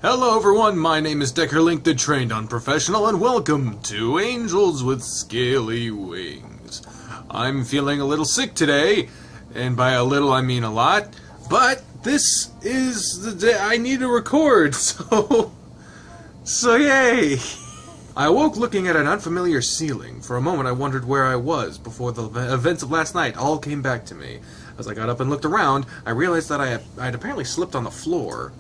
Hello everyone, my name is Deckerlink the Trained Unprofessional, and welcome to Angels with Scaly Wings. I'm feeling a little sick today, and by a little I mean a lot, but this is the day I need to record, so yay! I awoke looking at an unfamiliar ceiling. For a moment I wondered where I was before the events of last night all came back to me. As I got up and looked around, I realized that I had apparently slipped on the floor.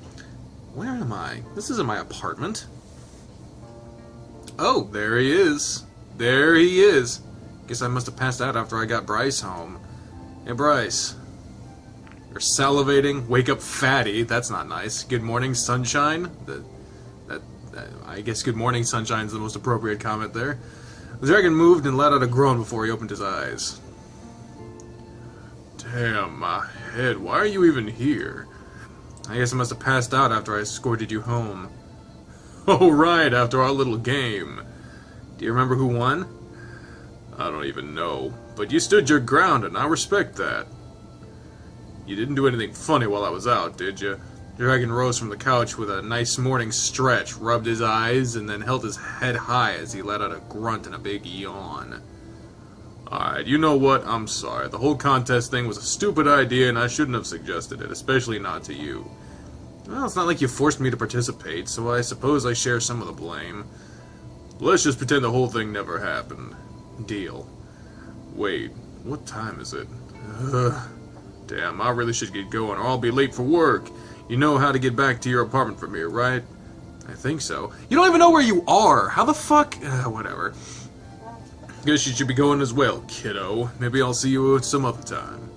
Where am I? This isn't my apartment. Oh, there he is. There he is. Guess I must have passed out after I got Bryce home. Hey, Bryce. You're salivating. Wake up fatty. That's not nice. Good morning, sunshine. I guess good morning, sunshine is the most appropriate comment there. The dragon moved and let out a groan before he opened his eyes. Damn, my head. Why are you even here? I guess I must have passed out after I escorted you home. Oh, right, after our little game. Do you remember who won? I don't even know, but you stood your ground, and I respect that. You didn't do anything funny while I was out, did you? The dragon rose from the couch with a nice morning stretch, rubbed his eyes, and then held his head high as he let out a grunt and a big yawn. Alright, you know what? I'm sorry. The whole contest thing was a stupid idea, and I shouldn't have suggested it, especially not to you. Well, it's not like you forced me to participate, so I suppose I share some of the blame. Let's just pretend the whole thing never happened. Deal. Wait, what time is it? Damn, I really should get going, or I'll be late for work. You know how to get back to your apartment from here, right? I think so. You don't even know where you are! How the fuck? Whatever. Guess you should be going as well, kiddo. Maybe I'll see you some other time.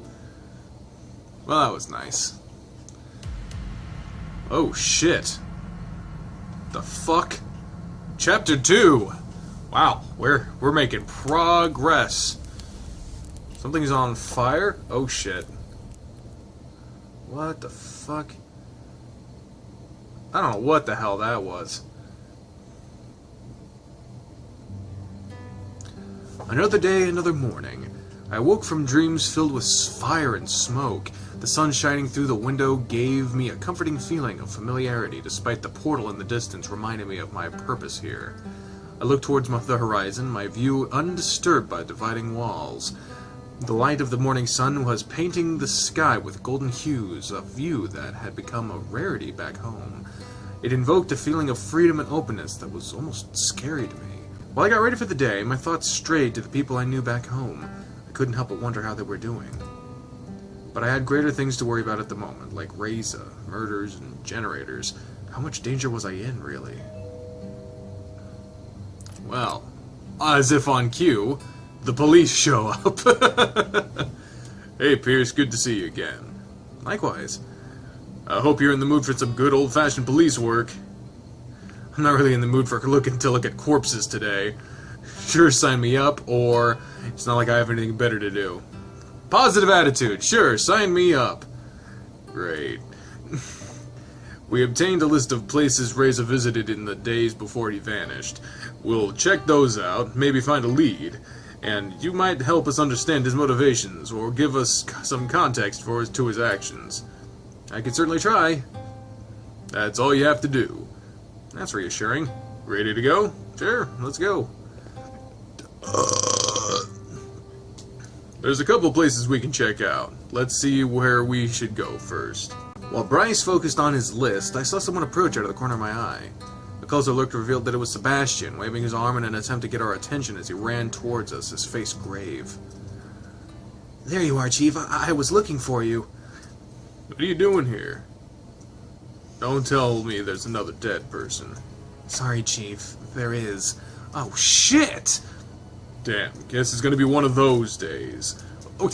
Well, that was nice. Oh, shit. The fuck? Chapter 2! Wow, we're making progress. Something's on fire? Oh, shit. What the fuck? I don't know what the hell that was. Another day, another morning. I awoke from dreams filled with fire and smoke. The sun shining through the window gave me a comforting feeling of familiarity, despite the portal in the distance reminding me of my purpose here. I looked towards the horizon, my view undisturbed by dividing walls. The light of the morning sun was painting the sky with golden hues, a view that had become a rarity back home. It invoked a feeling of freedom and openness that was almost scary to me. While I got ready for the day, my thoughts strayed to the people I knew back home. I couldn't help but wonder how they were doing. But I had greater things to worry about at the moment, like Reza, murders, and generators. How much danger was I in, really? Well, as if on cue, the police show up. Hey, Pierce, good to see you again. Likewise. I hope you're in the mood for some good old-fashioned police work. I'm not really in the mood to look at corpses today. Sure, sign me up, or it's not like I have anything better to do. Positive attitude, sure, sign me up. Great. We obtained a list of places Reza visited in the days before he vanished. We'll check those out, maybe find a lead, and you might help us understand his motivations, or give us some context to his actions. I can certainly try. That's all you have to do. That's reassuring. Ready to go? Sure, let's go. There's a couple places we can check out. Let's see where we should go first. While Bryce focused on his list, I saw someone approach out of the corner of my eye. A closer look revealed that it was Sebastian, waving his arm in an attempt to get our attention as he ran towards us, his face grave. There you are, Chief. I was looking for you. What are you doing here? Don't tell me there's another dead person. Sorry, Chief. There is. Oh, shit! Damn, guess it's gonna be one of those days. Oh,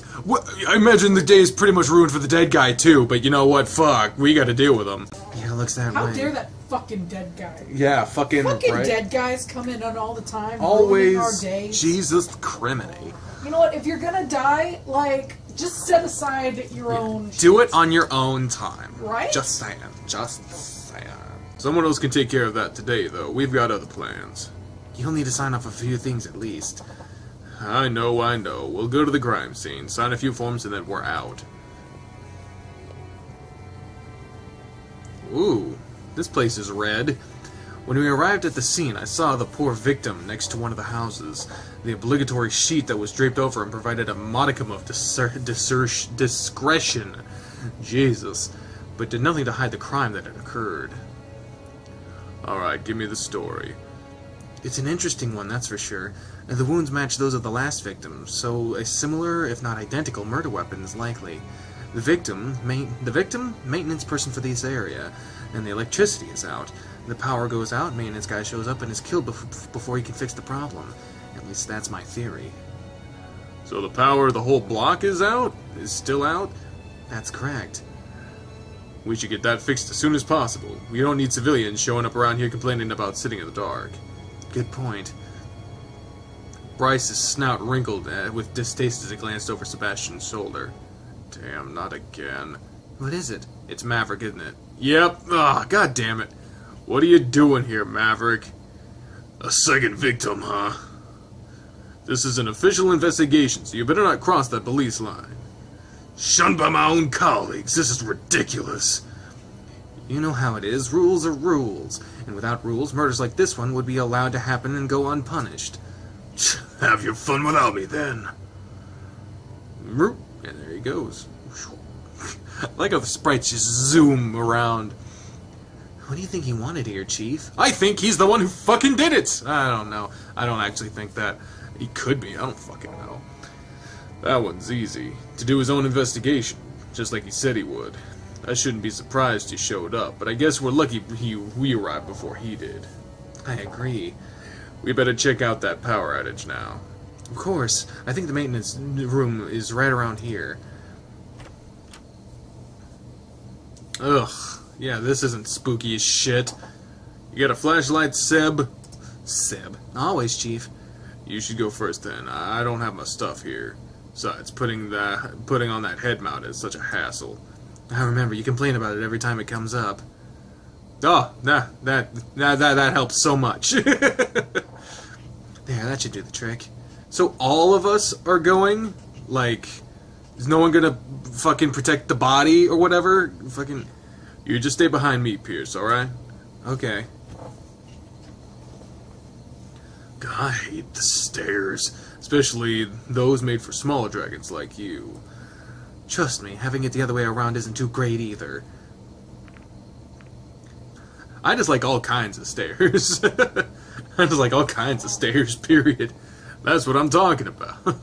I imagine the day is pretty much ruined for the dead guy, too, but you know what? Fuck, we gotta deal with him. Yeah, looks that way. How dare that fucking dead guy? Yeah, fucking right? Dead guys come in on all the time, always ruining our days. Jesus criminy. You know what? If you're gonna die, like, just set aside your own. Do it on your own time. Right? Just saying. Just saying. Someone else can take care of that today, though. We've got other plans. You'll need to sign off a few things at least. I know. We'll go to the crime scene, sign a few forms, and then we're out. Ooh, This place is red. When we arrived at the scene, I saw the poor victim next to one of the houses. The obligatory sheet that was draped over him provided a modicum of discretion. Jesus. But did nothing to hide the crime that had occurred. Alright, give me the story. It's an interesting one, that's for sure. The wounds match those of the last victim, so a similar, if not identical, murder weapon is likely. The victim, maintenance person for this area, and the electricity is out. The power goes out, maintenance guy shows up and is killed before he can fix the problem. At least that's my theory. So the power of the whole block is out? Is still out? That's correct. We should get that fixed as soon as possible. We don't need civilians showing up around here complaining about sitting in the dark. Good point. Bryce's snout wrinkled with distaste as he glanced over Sebastian's shoulder. Damn, not again. What is it? It's Maverick, isn't it? Yep. Ah, god damn it. What are you doing here, Maverick? A second victim, huh? This is an official investigation, so you better not cross that police line. Shunned by my own colleagues. This is ridiculous. You know how it is. Rules are rules. And without rules, murders like this one would be allowed to happen and go unpunished. Have your fun without me, then. And there he goes. I like how the sprites just zoom around. What do you think he wanted here, Chief? I think he's the one who fucking did it! I don't know. I don't actually think that. He could be. I don't fucking know. That one's easy. To do his own investigation, just like he said he would. I shouldn't be surprised he showed up, but I guess we're lucky we arrived before he did. I agree. We better check out that power outage now. Of course. I think the maintenance room is right around here. Ugh. Yeah, this isn't spooky as shit. You got a flashlight, Seb? Seb. Always, Chief. You should go first then. I don't have my stuff here. Besides, putting on that head mount is such a hassle. I remember, you complain about it every time it comes up. Oh, that helps so much. There, that should do the trick. So all of us are going? Like, is no one gonna fucking protect the body or whatever? Fucking, you just stay behind me, Pierce, alright? Okay. God, I hate the stairs. Especially those made for smaller dragons like you. Trust me, having it the other way around isn't too great either. I just like all kinds of stairs. I just like all kinds of stairs, period. That's what I'm talking about. This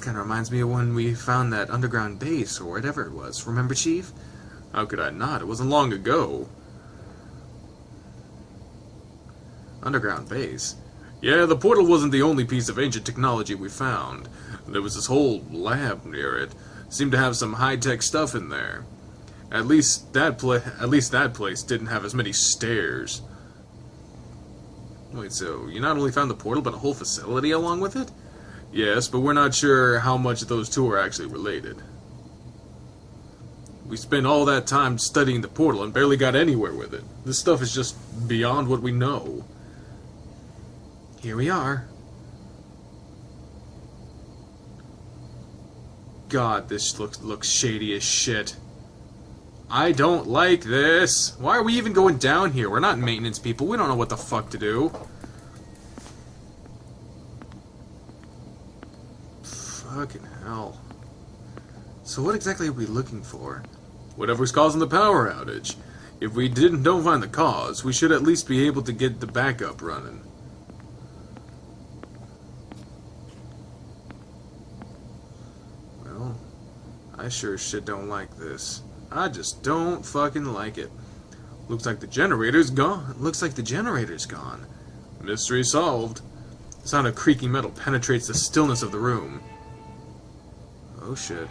kind of reminds me of when we found that underground base, or whatever it was. Remember, Chief? How could I not? It wasn't long ago. Underground base? Yeah, the portal wasn't the only piece of ancient technology we found. There was this whole lab near it. Seemed to have some high-tech stuff in there. At least that place didn't have as many stairs. Wait, so you not only found the portal, but a whole facility along with it? Yes, but we're not sure how much those two are actually related. We spent all that time studying the portal and barely got anywhere with it. This stuff is just beyond what we know. Here we are. God, this looks shady as shit. I don't like this. Why are we even going down here? We're not maintenance people. We don't know what the fuck to do. Fucking hell. So what exactly are we looking for? Whatever's causing the power outage. If we don't find the cause, we should at least be able to get the backup running. Well, I sure as shit don't like this. I just don't fucking like it. Looks like the generator's gone. Looks like the generator's gone. Mystery solved. The sound of creaking metal penetrates the stillness of the room. Oh shit.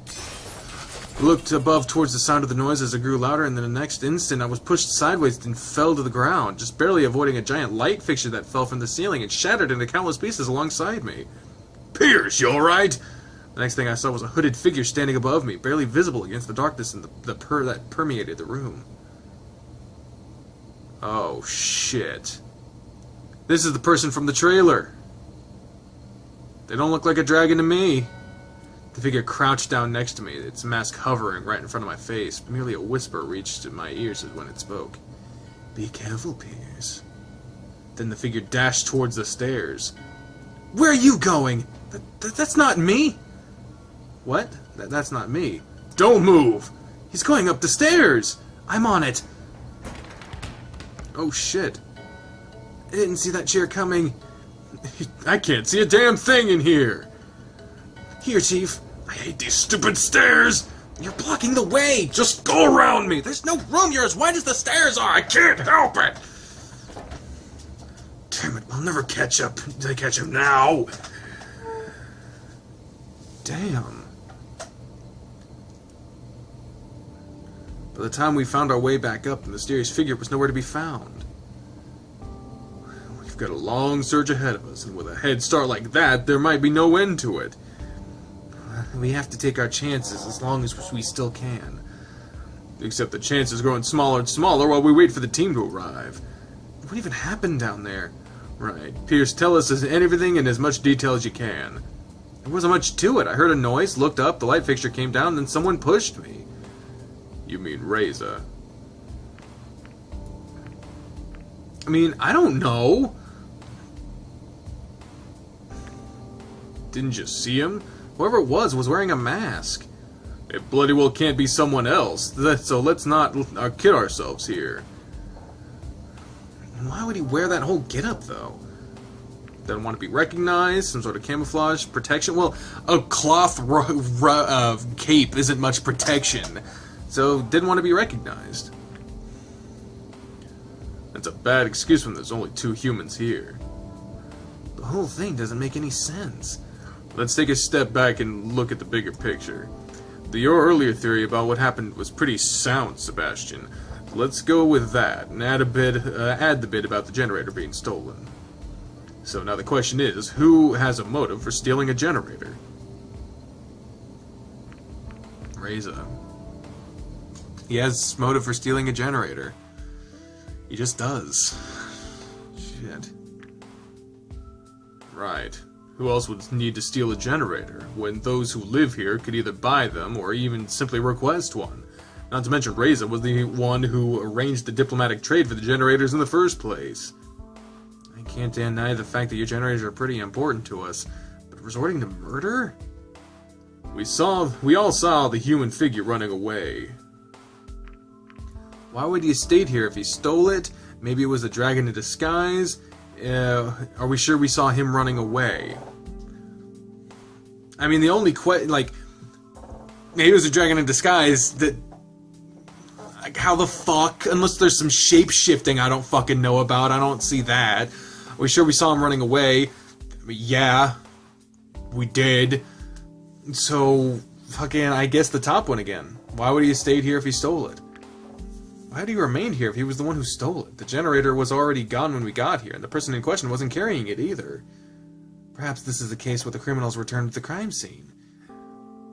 I looked above towards the sound of the noise as it grew louder, and in the next instant I was pushed sideways and fell to the ground, just barely avoiding a giant light fixture that fell from the ceiling and shattered into countless pieces alongside me. Pierce, you alright? The next thing I saw was a hooded figure standing above me, barely visible against the darkness and that permeated the room. Oh, shit. This is the person from the trailer. They don't look like a dragon to me. The figure crouched down next to me, its mask hovering right in front of my face. Merely a whisper reached my ears when it spoke. "Be careful, Pierce." Then the figure dashed towards the stairs. "Where are you going? That's not me!" "What? That's not me." "Don't move! He's going up the stairs! I'm on it!" Oh shit. I didn't see that chair coming. I can't see a damn thing in here! "Here, Chief. I hate these stupid stairs! You're blocking the way! Just go around me! There's no room! You're as wide as the stairs are! I can't help it! Damn it, I'll never catch up. I catch him now! Damn. By the time we found our way back up, the mysterious figure was nowhere to be found. We've got a long search ahead of us, and with a head start like that, there might be no end to it. We have to take our chances as long as we still can. Except the chances are growing smaller and smaller while we wait for the team to arrive. What even happened down there? Right. Pierce, tell us everything in as much detail as you can. There wasn't much to it. I heard a noise, looked up, the light fixture came down, then someone pushed me. You mean Reza? I mean, I don't know. Didn't you see him? Whoever it was wearing a mask. It bloody well can't be someone else, so let's not kid ourselves here. Why would he wear that whole getup, though? Doesn't want to be recognized? Some sort of camouflage? Protection? Well, a cloth cape isn't much protection, so didn't want to be recognized. That's a bad excuse when there's only 2 humans here. The whole thing doesn't make any sense. Let's take a step back and look at the bigger picture. Your earlier theory about what happened was pretty sound, Sebastian. Let's go with that, and add the bit about the generator being stolen. So now the question is, who has a motive for stealing a generator? Reza. He has motive for stealing a generator. He just does. Shit. Right. Who else would need to steal a generator, when those who live here could either buy them or even simply request one? Not to mention Reza was the one who arranged the diplomatic trade for the generators in the first place. I can't deny the fact that your generators are pretty important to us, but resorting to murder? We all saw the human figure running away. Why would he have stayed here if he stole it? Maybe it was a dragon in disguise? Are we sure we saw him running away? I mean, the only maybe it was a dragon in disguise. That, like, how the fuck? Unless there's some shape-shifting I don't fucking know about, I don't see that. Are we sure we saw him running away? I mean, yeah, we did. So, fucking, I guess the top one again. Why would he have stayed here if he stole it? Why would he remain here if he was the one who stole it? The generator was already gone when we got here, and the person in question wasn't carrying it either. Perhaps this is the case where the criminals returned to the crime scene.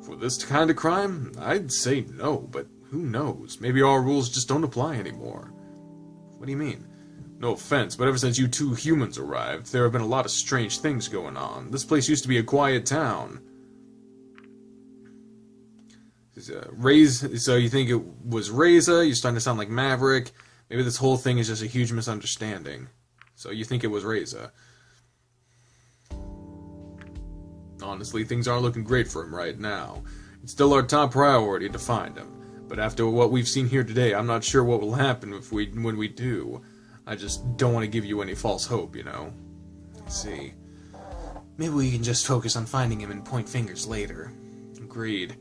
For this kind of crime, I'd say no, but who knows? Maybe our rules just don't apply anymore. What do you mean? No offense, but ever since you 2 humans arrived, there have been a lot of strange things going on. This place used to be a quiet town. So you think it was Reza? You're starting to sound like Maverick. Maybe this whole thing is just a huge misunderstanding. So you think it was Reza. Honestly, things aren't looking great for him right now. It's still our top priority to find him. But after what we've seen here today, I'm not sure what will happen when we do. I just don't want to give you any false hope, you know. Let's see. Maybe we can just focus on finding him and point fingers later. Agreed.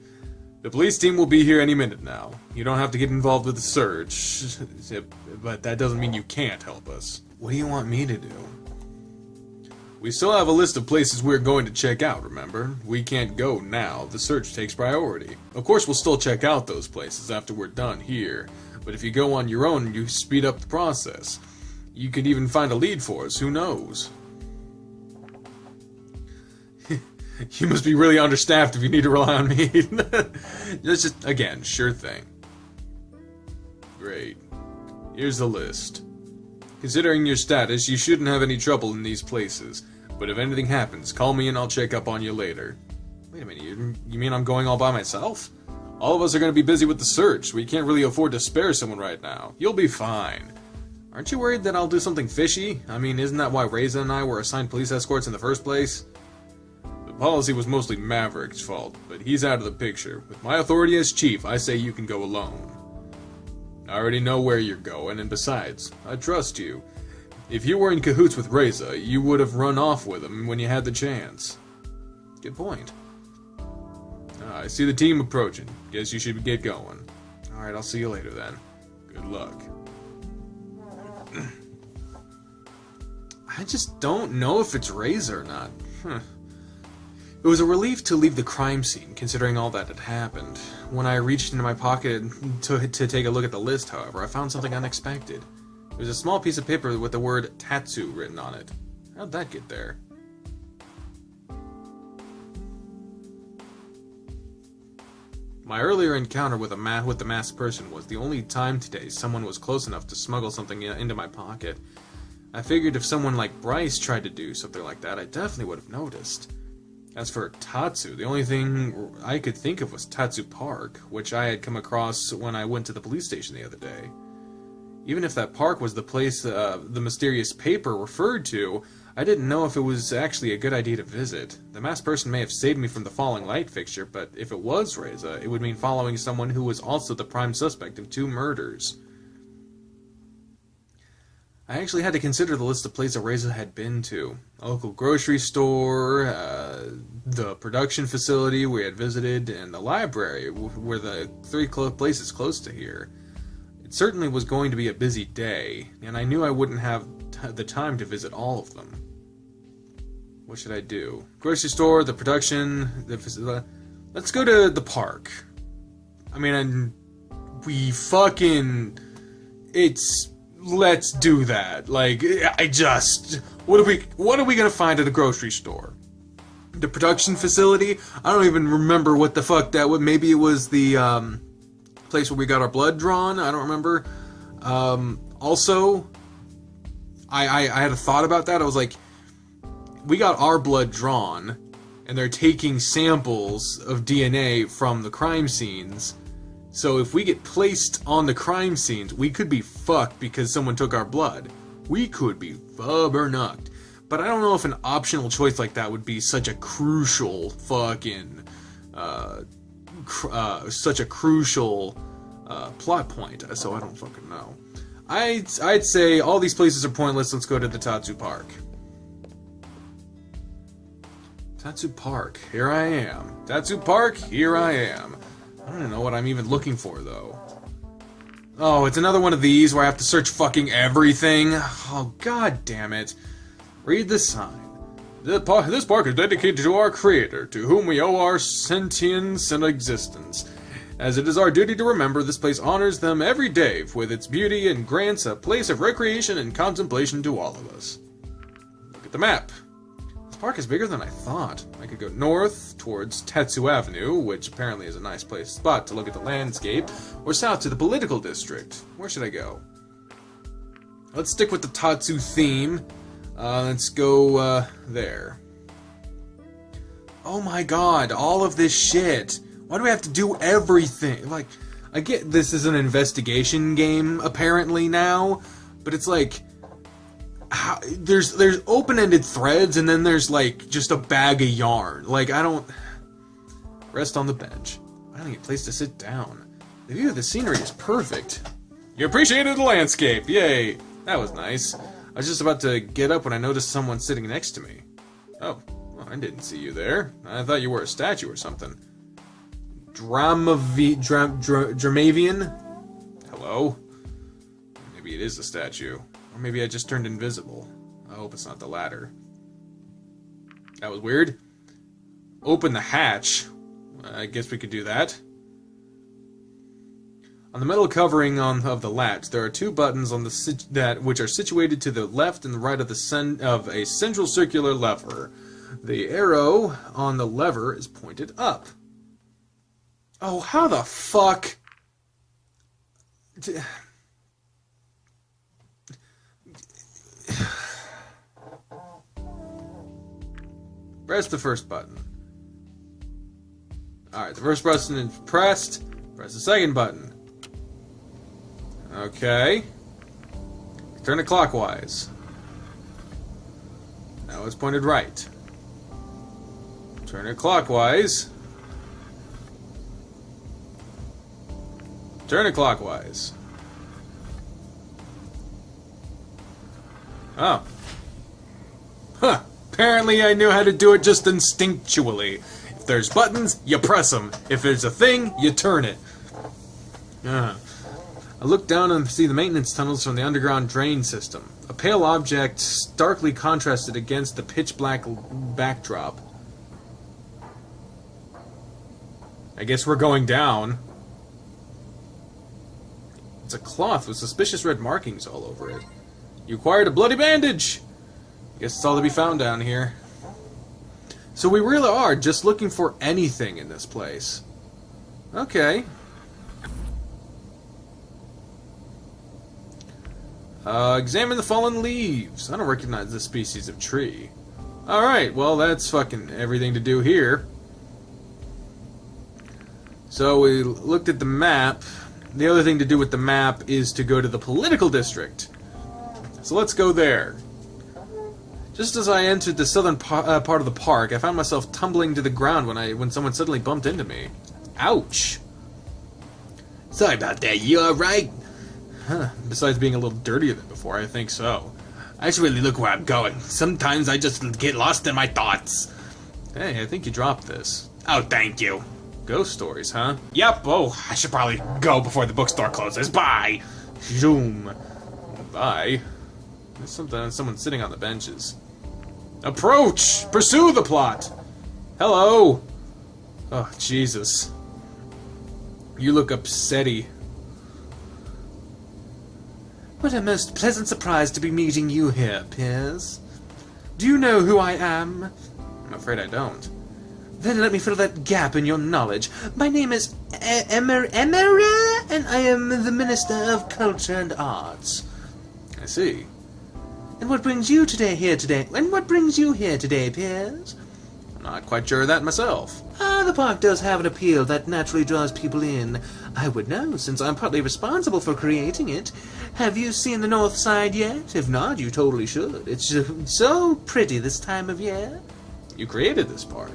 The police team will be here any minute now. You don't have to get involved with the search, but that doesn't mean you can't help us. What do you want me to do? We still have a list of places we're going to check out, remember? We can't go now. The search takes priority. Of course, we'll still check out those places after we're done here, but if you go on your own, you speed up the process. You could even find a lead for us, who knows? You must be really understaffed if you need to rely on me. Just, again, sure thing. Great. Here's the list. Considering your status, you shouldn't have any trouble in these places. But if anything happens, call me and I'll check up on you later. Wait a minute, you mean I'm going all by myself? All of us are going to be busy with the search. We can't really afford to spare someone right now. You'll be fine. Aren't you worried that I'll do something fishy? I mean, isn't that why Reza and I were assigned police escorts in the first place? The policy was mostly Maverick's fault, but he's out of the picture. With my authority as chief, I say you can go alone. I already know where you're going, and besides, I trust you. If you were in cahoots with Reza, you would have run off with him when you had the chance. Good point. I see the team approaching. Guess you should get going. Alright, I'll see you later then. Good luck. I just don't know if it's Reza or not. It was a relief to leave the crime scene, considering all that had happened. When I reached into my pocket to take a look at the list, however, I found something unexpected. It was a small piece of paper with the word Tatsu written on it. How'd that get there? My earlier encounter with the masked person was the only time today someone was close enough to smuggle something into my pocket. I figured if someone like Bryce tried to do something like that, I definitely would have noticed. As for Tatsu, the only thing I could think of was Tatsu Park, which I had come across when I went to the police station the other day. Even if that park was the place the mysterious paper referred to, I didn't know if it was actually a good idea to visit. The masked person may have saved me from the falling light fixture, but if it was Reza, it would mean following someone who was also the prime suspect of 2 murders. I actually had to consider the list of places Reza had been to. A local grocery store, the production facility we had visited, and the library were the 3 places close to here. It certainly was going to be a busy day, and I knew I wouldn't have the time to visit all of them. What should I do? Grocery store, the production, let's go to the park. I mean, let's do that. Like, what are we gonna find at a grocery store? The production facility? I don't even remember what the fuck that was. Maybe it was the, place where we got our blood drawn? I don't remember. Also, I had a thought about that. I was like, we got our blood drawn, and they're taking samples of DNA from the crime scenes. So if we get placed on the crime scenes, we could be fucked because someone took our blood. We could be fubbernucked. But I don't know if an optional choice like that would be such a crucial fucking, such a crucial plot point. So I don't fucking know. I'd say all these places are pointless. Let's go to the Tatsu Park. Tatsu Park, here I am. Tatsu Park, here I am. I don't know what I'm even looking for, though. Oh, it's another one of these where I have to search fucking everything. Oh, god damn it. Read the sign. This park is dedicated to our creator, to whom we owe our sentience and existence. As it is our duty to remember, this place honors them every day with its beauty and grants a place of recreation and contemplation to all of us. Look at the map. This park is bigger than I thought. I could go north towards Tatsu Avenue, which apparently is a nice spot to look at the landscape, or south to the political district. Where should I go? Let's stick with the Tatsu theme. Let's go there. Oh my god, all of this shit. Why do we have to do everything? Like, I get this is an investigation game, apparently, now, but it's like, there's open-ended threads, and then there's, like, just a bag of yarn. Like, I don't... Rest on the bench. Finding a place to sit down. The view of the scenery is perfect. You appreciated the landscape! Yay! That was nice. I was just about to get up when I noticed someone sitting next to me. Oh, well, I didn't see you there. I thought you were a statue or something. Dramavian? Hello? Maybe it is a statue. Or maybe I just turned invisible. I hope it's not the latter. That was weird. Open the hatch. I guess we could do that. On the metal covering of the latch, there are 2 buttons on which are situated to the left and the right of a central circular lever. The arrow on the lever is pointed up. Oh, how the fuck? Press the first button. Alright, the first button is pressed. Press the second button. Okay. Turn it clockwise. Now it's pointed right. Turn it clockwise. Turn it clockwise. Oh. Huh. Apparently I knew how to do it just instinctually. If there's buttons, you press them. If there's a thing, you turn it. I look down and see the maintenance tunnels from the underground drain system. A pale object starkly contrasted against the pitch-black backdrop. I guess we're going down. It's a cloth with suspicious red markings all over it. You acquired a bloody bandage! Guess it's all to be found down here. So we really are just looking for anything in this place. Okay. Examine the fallen leaves. I don't recognize this species of tree. Alright, well that's fucking everything to do here. So we looked at the map. The other thing to do with the map is to go to the political district. So let's go there. Just as I entered the southern part of the park, I found myself tumbling to the ground when someone suddenly bumped into me. Ouch! Sorry about that, you alright? Huh. Besides being a little dirtier than before, I think so. I should really look where I'm going. Sometimes I just get lost in my thoughts. Hey, I think you dropped this. Oh, thank you. Ghost stories, huh? Yep, oh, I should probably go before the bookstore closes. Bye! Zoom. Bye. There's someone sitting on the benches. Approach! Pursue the plot! Hello! Oh, Jesus. You look upsetty. What a most pleasant surprise to be meeting you here, Piers. Do you know who I am? I'm afraid I don't. Then let me fill that gap in your knowledge. My name is Emera, and I am the Minister of Culture and Arts. I see. And what brings you here today, Piers? I'm not quite sure of that myself. The park does have an appeal that naturally draws people in. I would know, since I'm partly responsible for creating it. Have you seen the north side yet? If not, you totally should. It's so pretty this time of year. You created this park.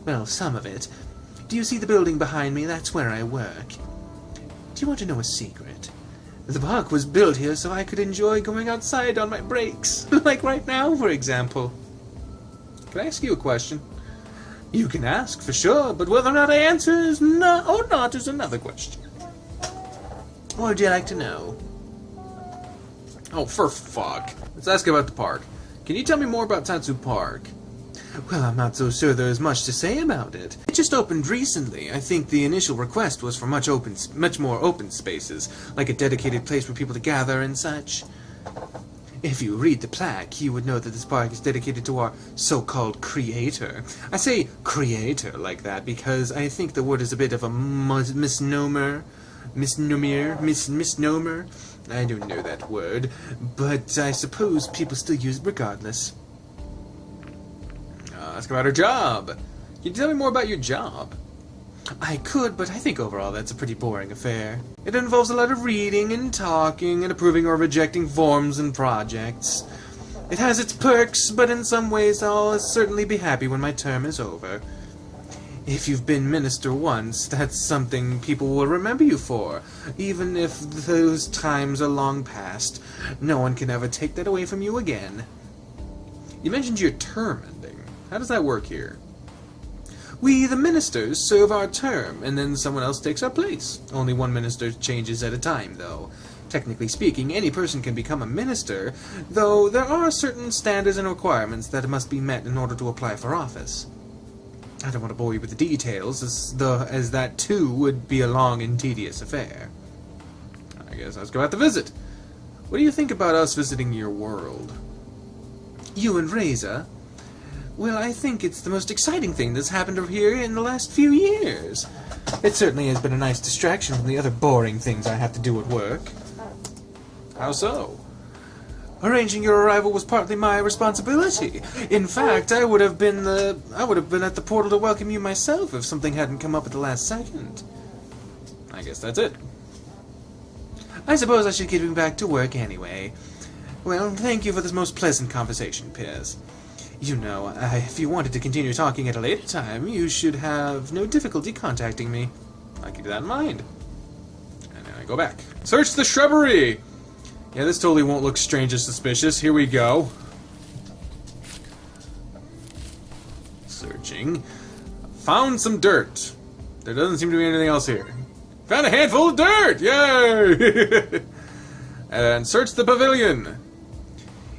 Well, some of it. Do you see the building behind me? That's where I work. Do you want to know a secret? The park was built here so I could enjoy going outside on my breaks. Like right now, for example. Can I ask you a question? You can ask, for sure, but whether or not I answer is not is another question. What would you like to know? Oh, for fuck. Let's ask about the park. Can you tell me more about Tatsu Park? Well, I'm not so sure there is much to say about it. It just opened recently. I think the initial request was for much more open spaces, like a dedicated place for people to gather and such. If you read the plaque, you would know that this park is dedicated to our so-called creator. I say creator like that because I think the word is a bit of a misnomer. Misnomer? I don't know that word, but I suppose people still use it regardless. Ask about her job. Can you tell me more about your job? I could, but I think overall that's a pretty boring affair. It involves a lot of reading and talking and approving or rejecting forms and projects. It has its perks, but in some ways I'll certainly be happy when my term is over. If you've been minister once, that's something people will remember you for, even if those times are long past. No one can ever take that away from you again. You mentioned your term ending. How does that work here? We, the ministers, serve our term, and then someone else takes our place. Only one minister changes at a time, though. Technically speaking, any person can become a minister, though there are certain standards and requirements that must be met in order to apply for office. I don't want to bore you with the details, as that too would be a long and tedious affair. I guess let's go out to visit. What do you think about us visiting your world? You and Razor? Well, I think it's the most exciting thing that's happened over here in the last few years. It certainly has been a nice distraction from the other boring things I have to do at work. How so? Arranging your arrival was partly my responsibility. In fact, I would have been at the portal to welcome you myself if something hadn't come up at the last second. I guess that's it. I suppose I should get back to work anyway. Well, thank you for this most pleasant conversation, Piers. You know, if you wanted to continue talking at a later time, you should have no difficulty contacting me. I'll keep that in mind. And then I go back. Search the shrubbery! Yeah, this totally won't look strange or suspicious. Here we go. Searching. Found some dirt. There doesn't seem to be anything else here. Found a handful of dirt! Yay! And search the pavilion.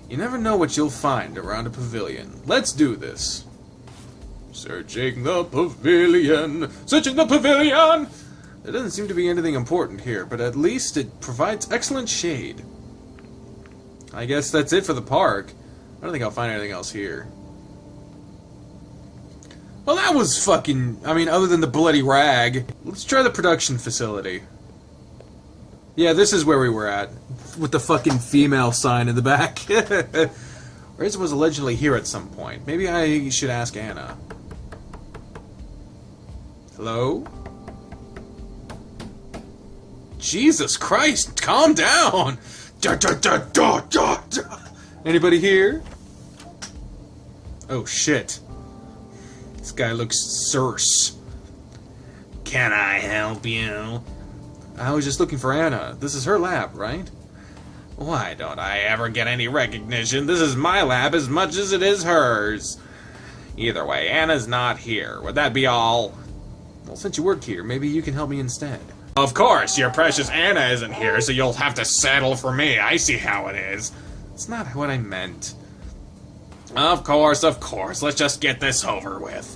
You never know what you'll find around a pavilion. Let's do this. Searching the pavilion. Searching the pavilion! There doesn't seem to be anything important here, but at least it provides excellent shade. I guess that's it for the park. I don't think I'll find anything else here. Well, that was fucking... I mean, other than the bloody rag. Let's try the production facility. Yeah, this is where we were at. With the fucking female sign in the back. Reza was allegedly here at some point. Maybe I should ask Anna. Hello? Jesus Christ, calm down! Anybody here? Oh shit. This guy looks Circe. Can I help you? I was just looking for Anna. This is her lab, right? Why don't I ever get any recognition? This is my lab as much as it is hers. Either way, Anna's not here. Would that be all? Well, since you work here, maybe you can help me instead. Of course, your precious Anna isn't here, so you'll have to settle for me. I see how it is. It's not what I meant. Of course, of course. Let's just get this over with.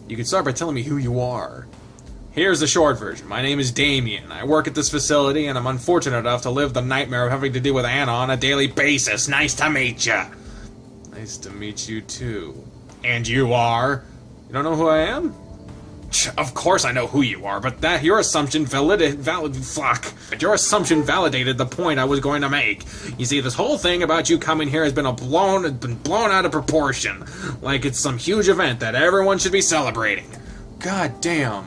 You can start by telling me who you are. Here's the short version. My name is Damien. I work at this facility, and I'm unfortunate enough to live the nightmare of having to deal with Anna on a daily basis. Nice to meet ya. Nice to meet you, too. And you are? You don't know who I am? Of course I know who you are, but that your assumption validated the point I was going to make. You see, this whole thing about you coming here has been blown out of proportion, like it's some huge event that everyone should be celebrating. God damn.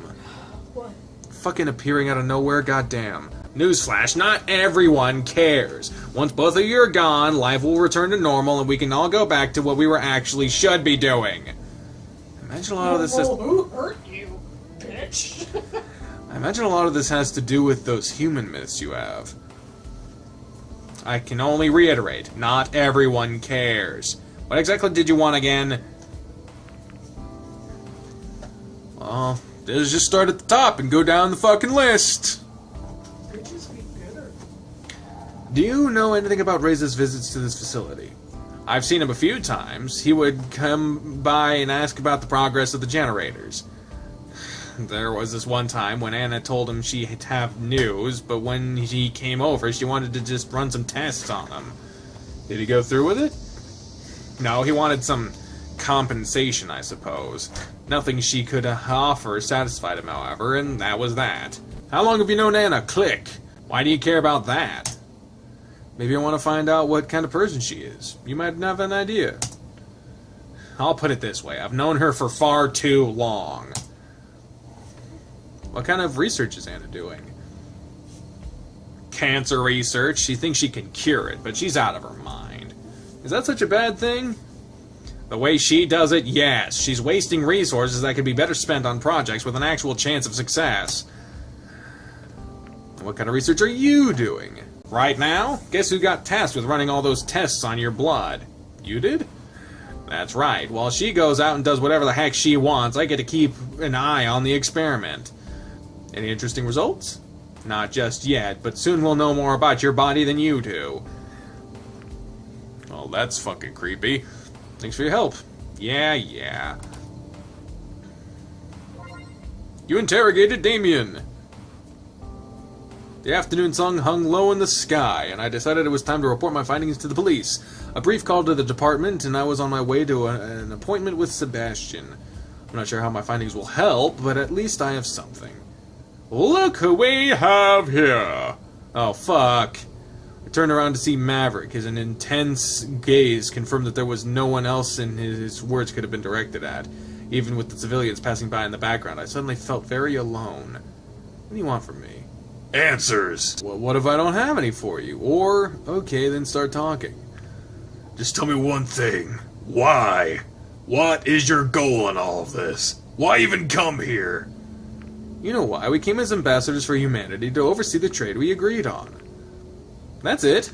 What? Fucking appearing out of nowhere, goddamn. Newsflash, not everyone cares. Once both of you are gone, life will return to normal and we can all go back to what we were actually should be doing. Imagine a lot of this is... Who hurt you, bitch? I imagine a lot of this has to do with those human myths you have. I can only reiterate, not everyone cares. What exactly did you want again? Well, let's just start at the top and go down the fucking list. Bitches be bitter. Do you know anything about Reza's visits to this facility? I've seen him a few times. He would come by and ask about the progress of the generators. There was this one time when Anna told him she'd have news, but when he came over, she wanted to just run some tests on him. Did he go through with it? No, he wanted some compensation, I suppose. Nothing she could offer satisfied him, however, and that was that. How long have you known Anna? Click. Why do you care about that? Maybe I want to find out what kind of person she is. You might have an idea. I'll put it this way. I've known her for far too long. What kind of research is Anna doing? Cancer research. She thinks she can cure it, but she's out of her mind. Is that such a bad thing? The way she does it, yes. She's wasting resources that could be better spent on projects with an actual chance of success. What kind of research are you doing? Right now? Guess who got tasked with running all those tests on your blood? You did? That's right. While she goes out and does whatever the heck she wants, I get to keep an eye on the experiment. Any interesting results? Not just yet, but soon we'll know more about your body than you do. Well, that's fucking creepy. Thanks for your help. Yeah. You interrogated Damien. The afternoon sun hung low in the sky, and I decided it was time to report my findings to the police. A brief call to the department, and I was on my way to an appointment with Sebastian. I'm not sure how my findings will help, but at least I have something. Look who we have here! Oh, fuck. I turned around to see Maverick. His intense gaze confirmed that there was no one else in his words could have been directed at. Even with the civilians passing by in the background, I suddenly felt very alone. What do you want from me? Answers! Well, what if I don't have any for you? Or, okay, then start talking. Just tell me one thing. Why? What is your goal in all of this? Why even come here? You know why. We came as ambassadors for humanity to oversee the trade we agreed on. That's it.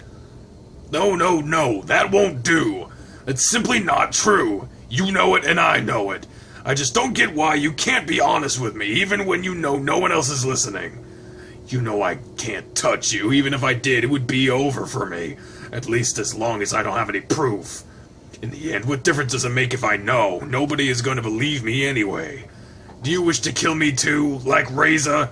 No, no, no. That won't do. It's simply not true. You know it and I know it. I just don't get why you can't be honest with me, even when you know no one else is listening. You know I can't touch you. Even if I did, it would be over for me. At least as long as I don't have any proof. In the end, what difference does it make if I know? Nobody is going to believe me anyway. Do you wish to kill me too, like Reza?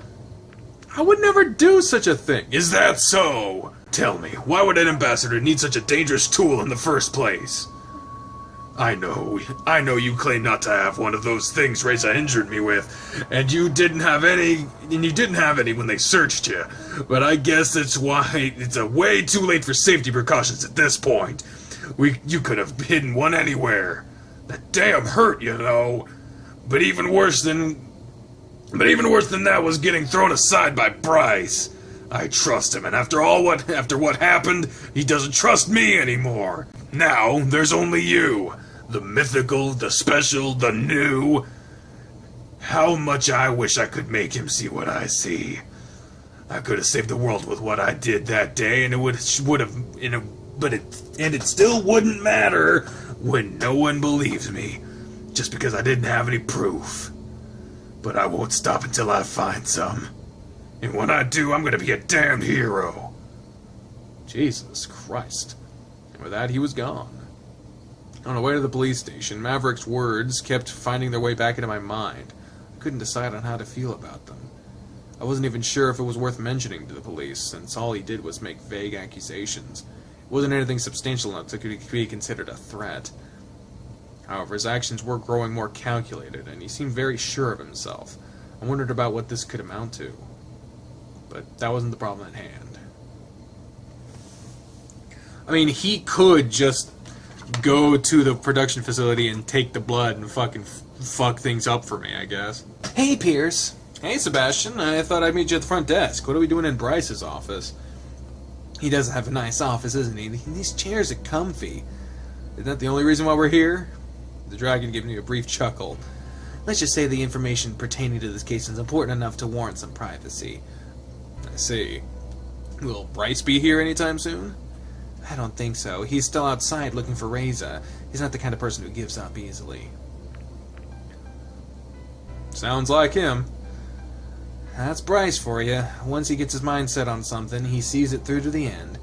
I would never do such a thing. Is that so? Tell me, why would an ambassador need such a dangerous tool in the first place? I know you claim not to have one of those things Reza injured me with, and you didn't have any when they searched you. But I guess it's way too late for safety precautions at this point. You could have hidden one anywhere. That damn hurt, you know. But even worse than that was getting thrown aside by Bryce. I trust him, and after what happened, he doesn't trust me anymore. Now, there's only you. The mythical, the special, the new. How much I wish I could make him see what I see. I could have saved the world with what I did that day, and it still wouldn't matter when no one believes me, just because I didn't have any proof. But I won't stop until I find some. And when I do, I'm gonna be a damned hero. Jesus Christ. And with that, he was gone. On the way to the police station, Maverick's words kept finding their way back into my mind. I couldn't decide on how to feel about them. I wasn't even sure if it was worth mentioning to the police, since all he did was make vague accusations. It wasn't anything substantial enough to be considered a threat. However, his actions were growing more calculated, and he seemed very sure of himself. I wondered about what this could amount to. But that wasn't the problem at hand. I mean, he could just go to the production facility and take the blood and fucking fuck things up for me, I guess. Hey, Pierce. Hey, Sebastian. I thought I'd meet you at the front desk. What are we doing in Bryce's office? He does have a nice office, isn't he? These chairs are comfy. Isn't that the only reason why we're here? The dragon gave me a brief chuckle. Let's just say the information pertaining to this case is important enough to warrant some privacy. I see. Will Bryce be here anytime soon? I don't think so. He's still outside looking for Reza. He's not the kind of person who gives up easily. Sounds like him. That's Bryce for you. Once he gets his mind set on something, he sees it through to the end.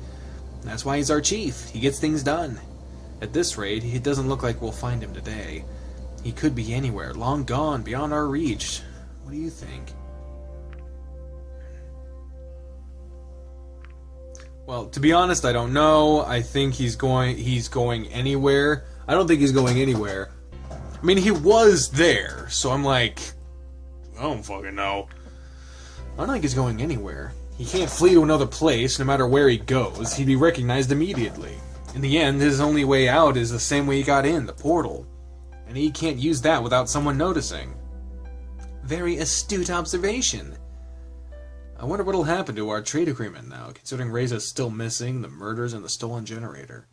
That's why he's our chief. He gets things done. At this rate, it doesn't look like we'll find him today. He could be anywhere, long gone, beyond our reach. What do you think? Well, to be honest, I don't know. I think he's going anywhere. I don't think he's going anywhere. I mean, he was there, so I'm like, I don't fucking know. I don't think he's going anywhere. He can't flee to another place, no matter where he goes. He'd be recognized immediately. In the end, his only way out is the same way he got in, the portal. And he can't use that without someone noticing. Very astute observation. I wonder what'll happen to our trade agreement now, considering Reza's still missing, the murders, and the stolen generator.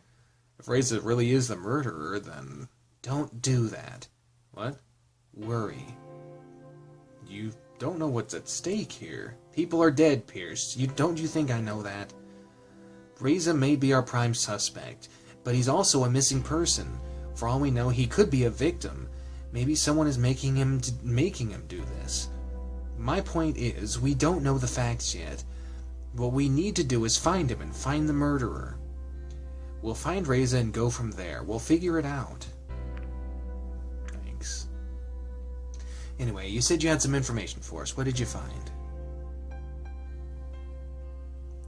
If Reza really is the murderer, then don't do that. What? Worry. You don't know what's at stake here. People are dead, Pierce. Don't you think I know that? Reza may be our prime suspect, but he's also a missing person. For all we know, he could be a victim. Maybe someone is making him do this. My point is, we don't know the facts yet. What we need to do is find him and find the murderer. We'll find Reza and go from there. We'll figure it out. Thanks. Anyway, you said you had some information for us. What did you find?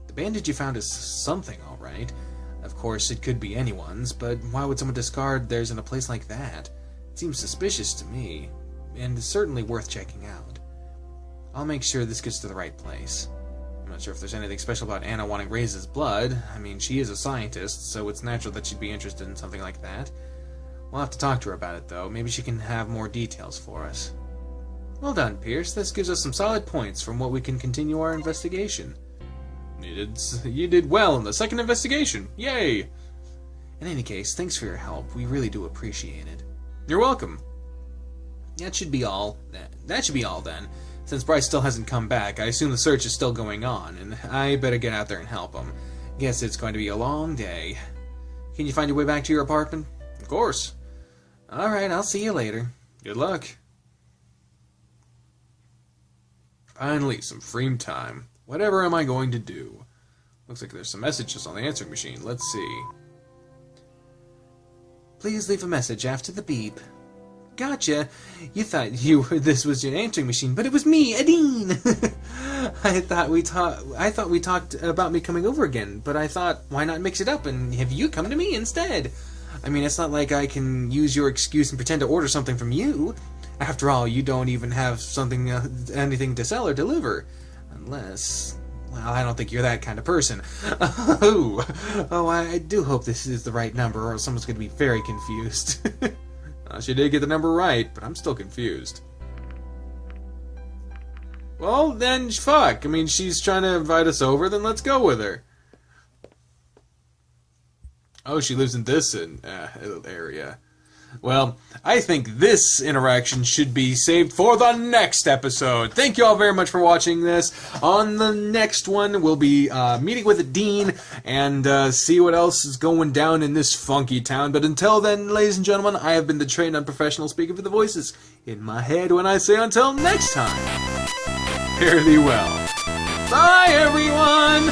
The bandage you found is something, all right. Of course, it could be anyone's, but why would someone discard theirs in a place like that? It seems suspicious to me, and it's certainly worth checking out. I'll make sure this gets to the right place. I'm not sure if there's anything special about Anna wanting Ray's blood. I mean, she is a scientist, so it's natural that she'd be interested in something like that. We'll have to talk to her about it, though. Maybe she can have more details for us. Well done, Pierce. This gives us some solid points from what we can continue our investigation. You did well in the second investigation. Yay! In any case, thanks for your help. We really do appreciate it. You're welcome. That should be all. That should be all then. Since Bryce still hasn't come back, I assume the search is still going on, and I better get out there and help him. Guess it's going to be a long day. Can you find your way back to your apartment? Of course. Alright, I'll see you later. Good luck. Finally, some free time. Whatever am I going to do? Looks like there's some messages on the answering machine. Let's see. Please leave a message after the beep. Gotcha. You thought this was your answering machine, but it was me, Adine. I thought we talked about me coming over again, but I thought, why not mix it up and have you come to me instead? I mean, it's not like I can use your excuse and pretend to order something from you. After all, you don't even have anything to sell or deliver. Unless, well, I don't think you're that kind of person. Oh, I do hope this is the right number, or someone's going to be very confused. She did get the number right, but I'm still confused. Well, then, fuck. I mean, she's trying to invite us over, then let's go with her. Oh, she lives in this area. Well, I think this interaction should be saved for the next episode. Thank you all very much for watching this. On the next one, we'll be meeting with the dean and see what else is going down in this funky town. But until then, ladies and gentlemen, I have been the trained unprofessional speaking for the voices in my head when I say until next time, fare thee well. Bye, everyone!